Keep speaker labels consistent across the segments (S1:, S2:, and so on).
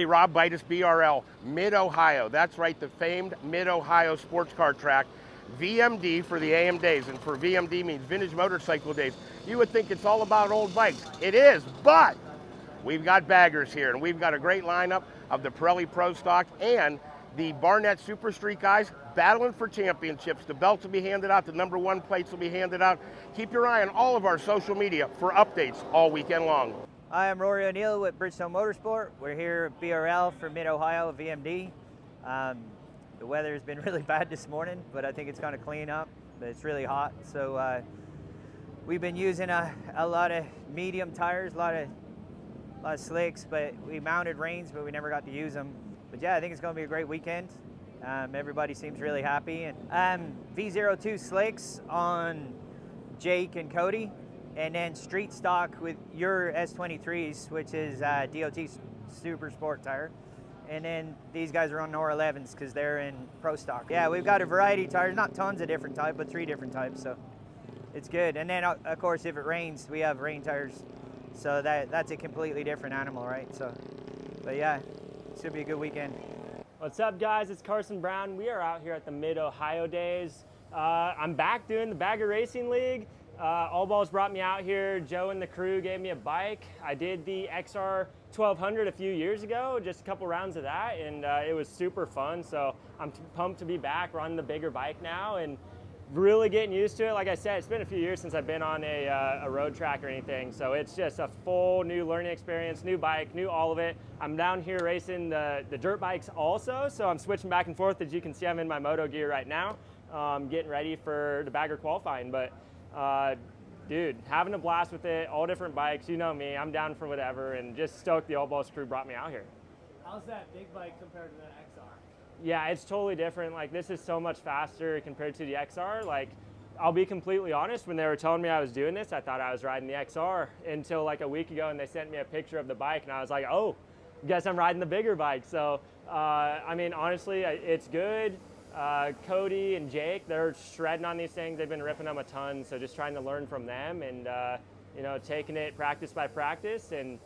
S1: Hey Rob, Vitus BRL, Mid-Ohio. That's right, the famed Mid-Ohio sports car track. VMD for the AM days, and for VMD means Vintage Motorcycle Days. You would think it's all about old bikes. It is, but we've got baggers here, and we've got a great lineup of the Pirelli Pro Stock and the Barnett Super Street guys battling for championships. The belts will be handed out, the #1 plates will be handed out. Keep your eye on all of our social media for updates all weekend long.
S2: Hi, I'm Rory O'Neill with Bridgestone Motorsport. We're here at BRL for Mid-Ohio VMD. The weather has been really bad this morning, but I think it's going to clean up. But it's really hot, so we've been using a lot of medium tires, a lot of slicks, but we mounted reins, but we never got to use them. But yeah, I think it's going to be a great weekend. Everybody seems really happy. And V02 slicks on Jake and Cody, and then street stock with your S23s, which is DOT Super Sport tire. And then these guys are on Nora 11s because they're in Pro Stock. Yeah, we've got a variety of tires, not tons of different types, but 3 different types, so it's good. And then, of course, if it rains, we have rain tires, so that's a completely different animal, right? So, but yeah, it should be a good weekend.
S3: What's up, guys? It's Carson Brown. We are out here at the Mid-Ohio Days. I'm back doing the Bagger Racing League. All Balls brought me out here. Joe and the crew gave me a bike. I did the XR 1200 a few years ago, just a couple rounds of that, and it was super fun. So I'm pumped to be back running the bigger bike now and really getting used to it. Like I said, it's been a few years since I've been on a road track or anything, so it's just a full new learning experience, new bike, new all of it. I'm down here racing the dirt bikes also, so I'm switching back and forth. As you can see, I'm in my moto gear right now, getting ready for the Bagger qualifying. But dude, having a blast with it, all different bikes. You know me, I'm down for whatever, and just stoked the All Balls crew brought me out here.
S4: How's that big bike compared to the XR?
S3: Yeah, it's totally different. Like, this is so much faster compared to the XR. Like, I'll be completely honest, when they were telling me I was doing this, I thought I was riding the XR until like a week ago, and they sent me a picture of the bike, and I was like, oh, guess I'm riding the bigger bike. So, I mean, honestly, it's good. Cody and Jake, they're shredding on these things. They've been ripping them a ton, so just trying to learn from them and, you know, taking it practice by practice, and,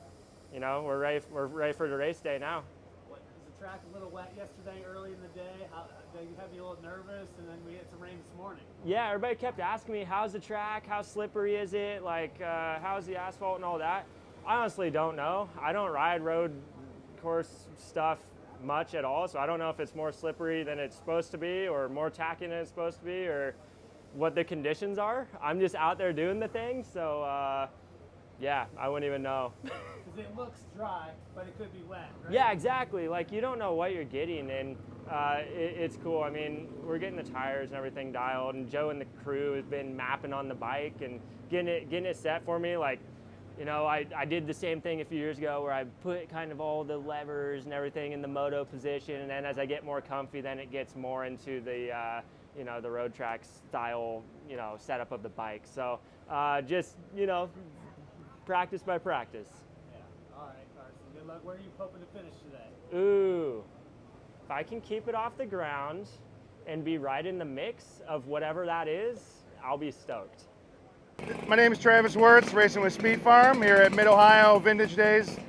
S3: you know, we're ready for the race day now.
S4: Was the track a little wet yesterday early in the day? Did you have you a little nervous, and then we had some rain this morning?
S3: Yeah, everybody kept asking me, how's the track? How slippery is it? Like, how's the asphalt and all that? I honestly don't know. I don't ride road course stuff much at all, so I don't know if it's more slippery than it's supposed to be, or more tacky than it's supposed to be, or what the conditions are. I'm just out there doing the thing, so yeah, I wouldn't even know.
S4: Because it looks dry, but it could be wet, right?
S3: Yeah, exactly. Like, you don't know what you're getting, and it's cool. I mean, we're getting the tires and everything dialed, and Joe and the crew has been mapping on the bike and getting it set for me. Like, you know, I did the same thing a few years ago where I put kind of all the levers and everything in the moto position, and then as I get more comfy, then it gets more into the, you know, the road track style, you know, setup of the bike. So just, you know, practice by practice.
S4: Yeah. All right, Carson. Good luck. Where are you hoping to finish today?
S3: Ooh, if I can keep it off the ground and be right in the mix of whatever that is, I'll be stoked.
S5: My name is Travis Wirtz, racing with Speed Farm here at Mid-Ohio Vintage Days.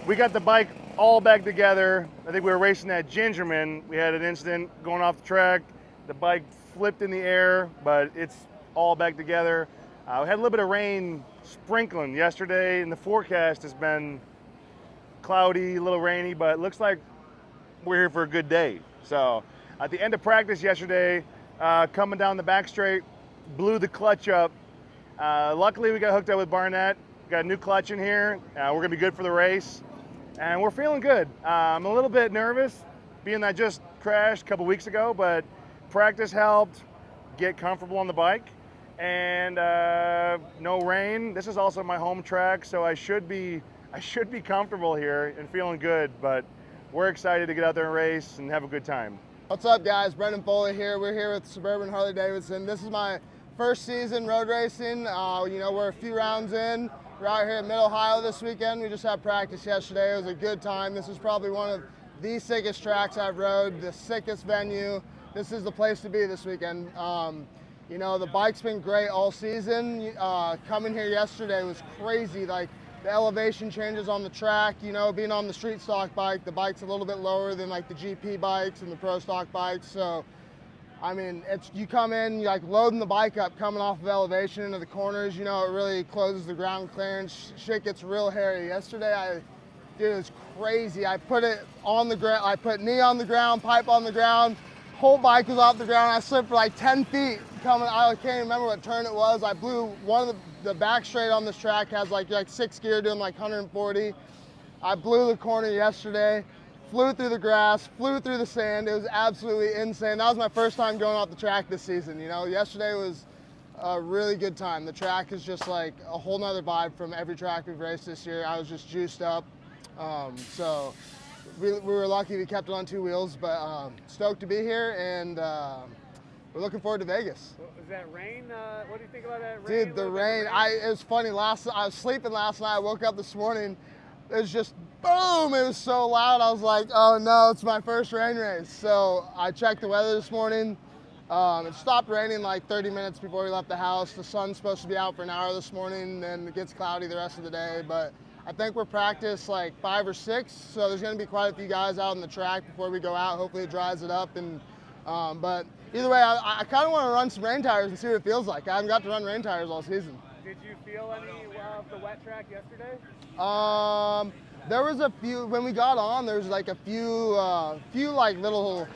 S5: We got the bike all back together. I think we were racing at Gingerman. We had an incident going off the track. The bike flipped in the air, but it's all back together. We had a little bit of rain sprinkling yesterday, and the forecast has been cloudy, a little rainy, but it looks like we're here for a good day. So at the end of practice yesterday, coming down the back straight, blew the clutch up. Luckily, we got hooked up with Barnett. Got a new clutch in here. We're going to be good for the race. And we're feeling good. I'm a little bit nervous, being that I just crashed a couple weeks ago, but practice helped get comfortable on the bike. And no rain. This is also my home track, so I should be comfortable here and feeling good. But we're excited to get out there and race and have a good time.
S6: What's up, guys? Brennan Foley here. We're here with Suburban Harley Davidson. This is my first season road racing. You know, we're a few rounds in. We're out here at Mid-Ohio this weekend. We just had practice yesterday. It was a good time. This is probably one of the sickest tracks I've rode, the sickest venue. This is the place to be this weekend. You know, the bike's been great all season. Coming here yesterday was crazy. Like, the elevation changes on the track. You know, being on the street stock bike, the bike's a little bit lower than like the GP bikes and the pro stock bikes. So, I mean, you come in, you like loading the bike up, coming off of elevation into the corners. You know, it really closes the ground clearance. Shit gets real hairy. Yesterday, dude, it was crazy. I put it on the ground. I put knee on the ground, pipe on the ground. Whole bike was off the ground. I slipped for like 10 feet coming. I can't remember what turn it was. I blew one of the back straight on this track has like 6 gear doing like 140. I blew the corner yesterday, flew through the grass, flew through the sand. It was absolutely insane. That was my first time going off the track this season. You know, yesterday was a really good time. The track is just like a whole nother vibe from every track we've raced this year. I was just juiced up. So we were lucky we kept it on 2 wheels, but stoked to be here, and we're looking forward to Vegas.
S4: Was that rain? What do you think about that rain?
S6: Dude, the rain, it was funny. I was sleeping last night. I woke up this morning. It was just boom. It was so loud. I was like, oh no, it's my first rain race. So I checked the weather this morning. It stopped raining like 30 minutes before we left the house. The sun's supposed to be out for an hour this morning, then it gets cloudy the rest of the day. But I think we're practiced like 5 or 6, so there's going to be quite a few guys out on the track before we go out. Hopefully it dries it up. And but either way, I kind of want to run some rain tires and see what it feels like. I haven't got to run rain tires all season.
S4: Did you feel any of the wet track yesterday?
S6: There was a few when we got on. There was like a few like little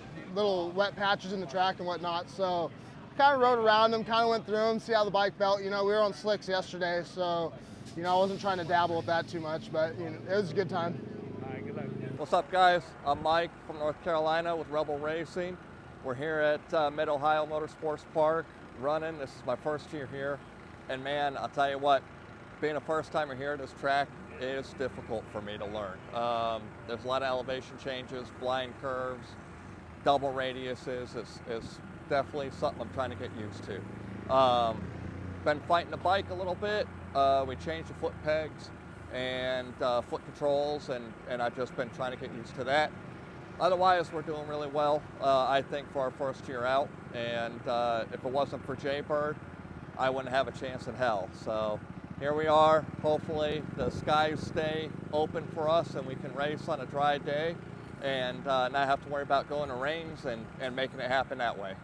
S6: wet patches in the track and whatnot. So kind of rode around them, kind of went through them, see how the bike felt. You know, we were on slicks yesterday, so you know I wasn't trying to dabble with that too much, but you know, it was a good time.
S4: All right, good luck.
S7: What's up, guys? I'm Mike from North Carolina with Rebel Racing. We're here at Mid-Ohio Motorsports Park running. This is my first year here, and man, I'll tell you what, being a first timer here at this track is difficult for me to learn. There's a lot of elevation changes, blind curves, double radiuses. It's definitely something I'm trying to get used to. Been fighting the bike a little bit. We changed the foot pegs and foot controls, and I've just been trying to get used to that. Otherwise, we're doing really well, I think, for our first year out. And if it wasn't for Jaybird, I wouldn't have a chance in hell. So here we are. Hopefully the skies stay open for us and we can race on a dry day and not have to worry about going to rains and making it happen that way.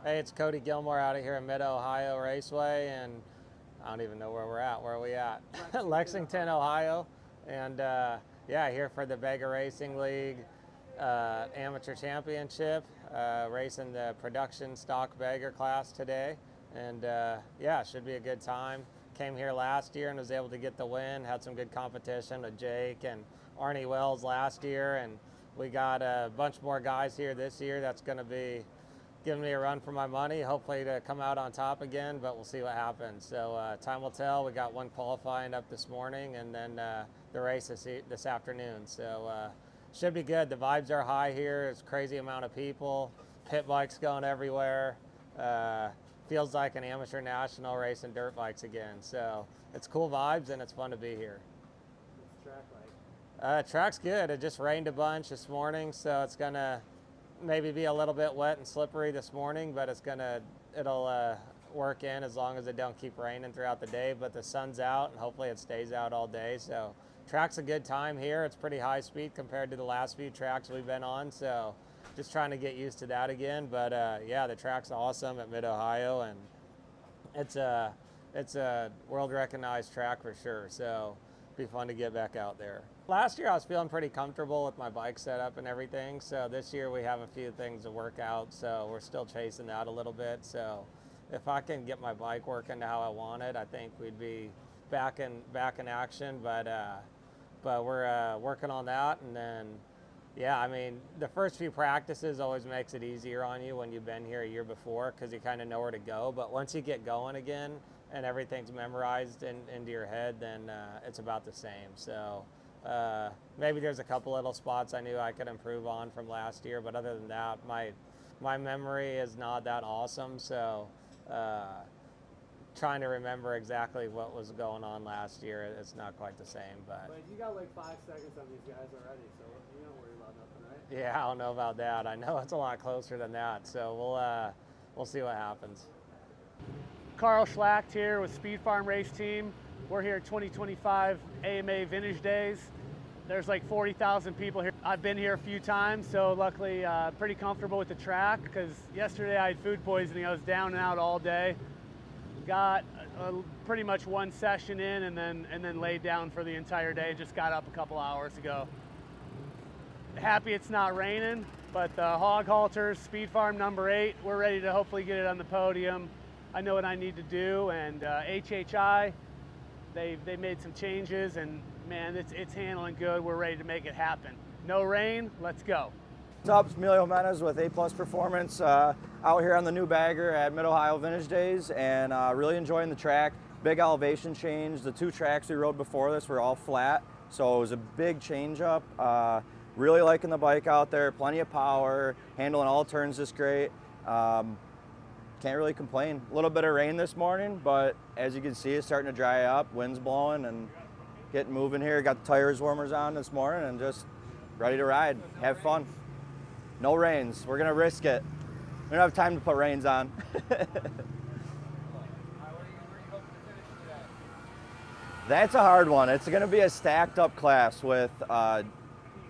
S8: Hey, it's Cody Gilmore out of here at Mid-Ohio Raceway, and I don't even know where we're at. Where are we at? Lexington, Ohio. And yeah, here for the Vega Racing League Amateur Championship, racing the production stock Vega class today. And yeah, it should be a good time. Came here last year and was able to get the win. Had some good competition with Jake and Arnie Wells last year, and we got a bunch more guys here this year. That's going to be giving me a run for my money, hopefully to come out on top again, but we'll see what happens. So time will tell. We got one qualifying up this morning, and then the race this afternoon. So should be good. The vibes are high here. It's a crazy amount of people. Pit bikes going everywhere. Feels like an amateur national racing dirt bikes again. So it's cool vibes and it's fun to be here.
S4: What's the track like?
S8: Track's good. It just rained a bunch this morning, so it's gonna maybe be a little bit wet and slippery this morning, but it'll work in as long as it don't keep raining throughout the day. But the sun's out and hopefully it stays out all day. So track's a good time here. It's pretty high speed compared to the last few tracks we've been on. So just trying to get used to that again. But yeah, the track's awesome at Mid-Ohio, and it's a world recognized track for sure. So it'll be fun to get back out there. Last year I was feeling pretty comfortable with my bike setup and everything. So this year we have a few things to work out. So we're still chasing that a little bit. So if I can get my bike working how I want it, I think we'd be back in action. But we're working on that, and then yeah, I mean, the first few practices always makes it easier on you when you've been here a year before, because you kind of know where to go. But once you get going again and everything's memorized into your head, then it's about the same. So maybe there's a couple little spots I knew I could improve on from last year, but other than that, my memory is not that awesome. So trying to remember exactly what was going on last year, it's not quite the same. But
S4: you got like 5 seconds on these guys already, so you don't worry about nothing, right?
S8: yeah, I don't know about that. I know it's a lot closer than that. So we'll see what happens.
S4: Schlact here with Speed Farm Race Team. We're here at 2025 AMA Vintage Days. There's like 40,000 people here. I've been here a few times, so luckily pretty comfortable with the track, because yesterday I had food poisoning. I was down and out all day. Got pretty much one session in and then laid down for the entire day. Just got up a couple hours ago. Happy it's not raining, but the hog halters, Speed Farm number 8, we're ready to hopefully get it on the podium. I know what I need to do, and HHI, they made some changes, and man, it's handling good. We're ready to make it happen. No rain, let's go.
S9: What's up, it's Emilio Jimenez with A Plus Performance, out here on the new bagger at Mid-Ohio Vintage Days, and really enjoying the track. Big elevation change. The 2 tracks we rode before this were all flat, so it was a big change up. Really liking the bike out there, plenty of power, handling all turns just great. Can't really complain. A little bit of rain this morning, but as you can see, it's starting to dry up, wind's blowing, and getting moving here. Got the tires warmers on this morning and just ready to ride, have fun. No rains, we're gonna risk it. We don't have time to put rains on. That's a hard one. It's gonna be a stacked up class with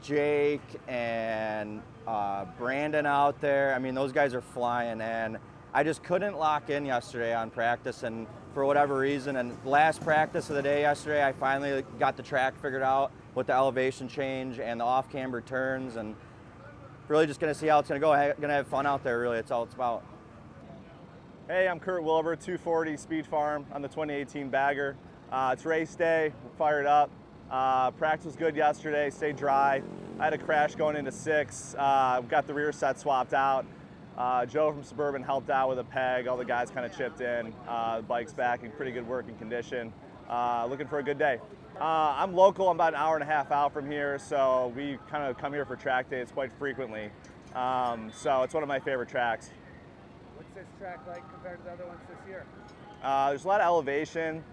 S9: Jake and Brandon out there. I mean, those guys are flying, and I just couldn't lock in yesterday on practice, and for whatever reason, and last practice of the day yesterday, I finally got the track figured out with the elevation change and the off-camber turns, and really just gonna see how it's gonna go. Gonna have fun out there, really. It's all it's about.
S10: Hey, I'm Kurt Wilbur, 240 Speed Farm on the 2018 bagger. It's race day, we're fired up. Practice was good yesterday, stayed dry. I had a crash going into 6, got the rear set swapped out. Joe from Suburban helped out with a peg, all the guys kind of chipped in. The bike's back in pretty good working condition. Looking for a good day. I'm local, I'm about an hour and a half out from here, so we kind of come here for track days quite frequently. So it's one of my favorite tracks.
S4: What's this track like compared to the other ones this year?
S10: There's a lot of elevation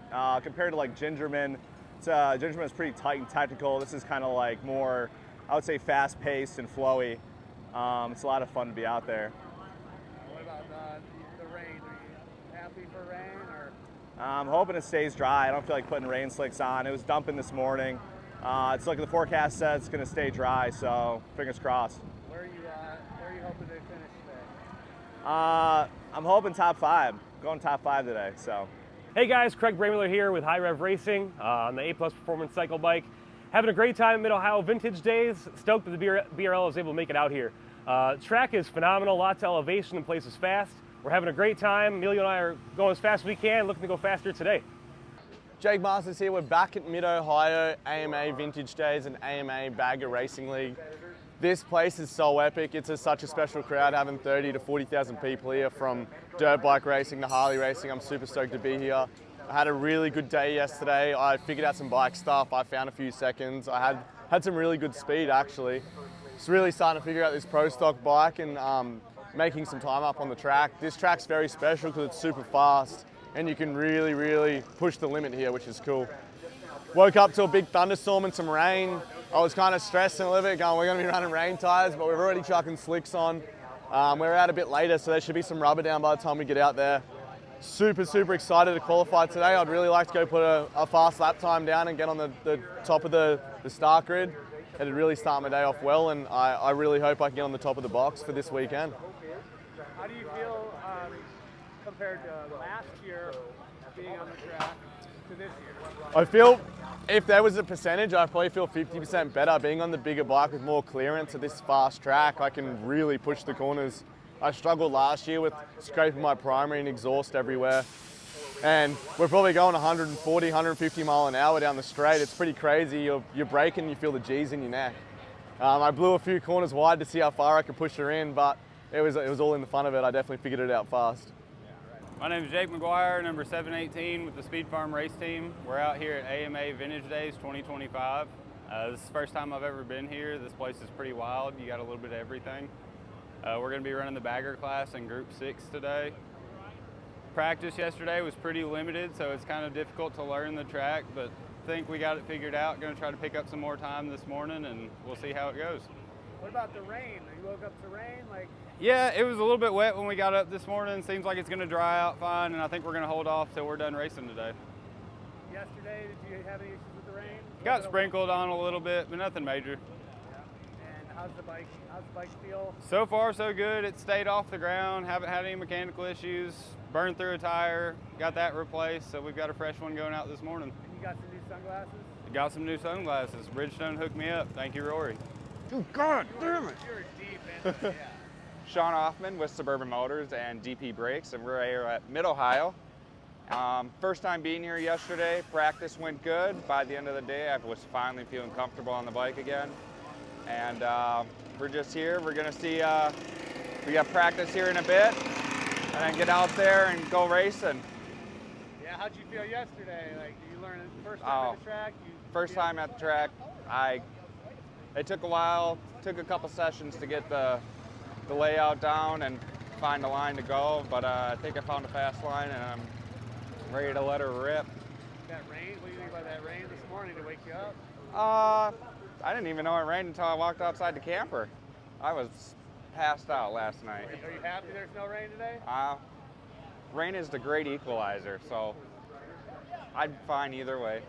S10: compared to like Gingerman. Gingerman is pretty tight and technical. This is kind of like more, I would say, fast-paced and flowy. It's a lot of fun to be out there.
S4: What about the rain? Are you happy for rain, or?
S10: I'm hoping it stays dry. I don't feel like putting rain slicks on. It was dumping this morning. It's like the forecast says it's going to stay dry, so fingers crossed.
S4: Where are you hoping to finish today?
S10: I'm hoping top 5. Going top 5 today, so.
S11: Hey guys, Craig Briller here with High Rev Racing on the A Plus Performance Cycle Bike. Having a great time at Mid-Ohio Vintage Days. Stoked that the BRL was able to make it out here. Track is phenomenal, lots of elevation, and place is fast. We're having a great time. Emilio and I are going as fast as we can, looking to go faster today.
S12: Jake Masters here. We're back at Mid-Ohio AMA Vintage Days and AMA Bagger Racing League. This place is so epic. It's such a special crowd, having 30 to 40,000 people here from dirt bike racing to Harley racing. I'm super stoked to be here. I had a really good day yesterday. I figured out some bike stuff. I found a few seconds. I had some really good speed, actually. It's really starting to figure out this pro stock bike and making some time up on the track. This track's very special because it's super fast and you can really, really push the limit here, which is cool. Woke up to a big thunderstorm and some rain. I was kind of stressing a little bit, going, we're going to be running rain tires, but we're already chucking slicks on. We're out a bit later, so there should be some rubber down by the time we get out there. Super, super excited to qualify today. I'd really like to go put a fast lap time down and get on the top of the start grid. It'd really start my day off well, and I really hope I can get on the top of the box for this weekend.
S4: How do you feel compared to last year being on the track to this year?
S12: I feel, if there was a percentage, I probably feel 50% better. Being on the bigger bike with more clearance at this fast track, I can really push the corners. I struggled last year with scraping my primary and exhaust everywhere. And we're probably going 140, 150 mile an hour down the straight. It's pretty crazy. You're braking, you feel the G's in your neck. I blew a few corners wide to see how far I could push her in, but it was all in the fun of it. I definitely figured it out fast.
S13: My name is Jake Magcguire, number 718 with the Speed Farm race team. We're out here at AMA Vintage Days 2025. This is the first time I've ever been here. This place is pretty wild. You got a little bit of everything. We're going to be running the bagger class in Group 6 today. Practice yesterday was pretty limited, so it's kind of difficult to learn the track, but I think we got it figured out. Going to try to pick up some more time this morning, and we'll see how it goes.
S4: What about the rain? You woke up to rain?
S13: Yeah, it was a little bit wet when we got up this morning. Seems like it's going to dry out fine, and I think we're going to hold off till we're done racing today.
S4: yesterday. Did you have any issues with the rain?
S13: Got sprinkled on a little bit, but nothing major.
S4: And how's the bike feel?
S13: So far, so good. It stayed off the ground. Haven't had any mechanical issues. Burned through a tire. Got that replaced, so we've got a fresh one going out this morning.
S4: And you got some new sunglasses?
S13: Got some new sunglasses. Bridgestone hooked me up. Thank you, Rory.
S5: Oh, God damn it.
S4: You're deep into it, yeah.
S14: Sean Hoffman with Suburban Motors and DP Brakes, and we're here at Mid-Ohio. First time being here yesterday. Practice went good. By the end of the day, I was finally feeling comfortable on the bike again. And we're just here. We're gonna see, we got practice here in a bit, and then get out there and go racing.
S4: Yeah, how'd you feel yesterday? Like, did you learn it first time at the track?
S14: First time at the track. It took a while, took a couple sessions to get the layout down and find a line to go, but I think I found a fast line and I'm ready to let her rip.
S4: That rain, what do you think about that rain this morning to wake you up?
S14: I didn't even know it rained until I walked outside the camper. I was passed out last night.
S4: Are you happy there's no rain today?
S14: Rain is the great equalizer, so I'd fine either way.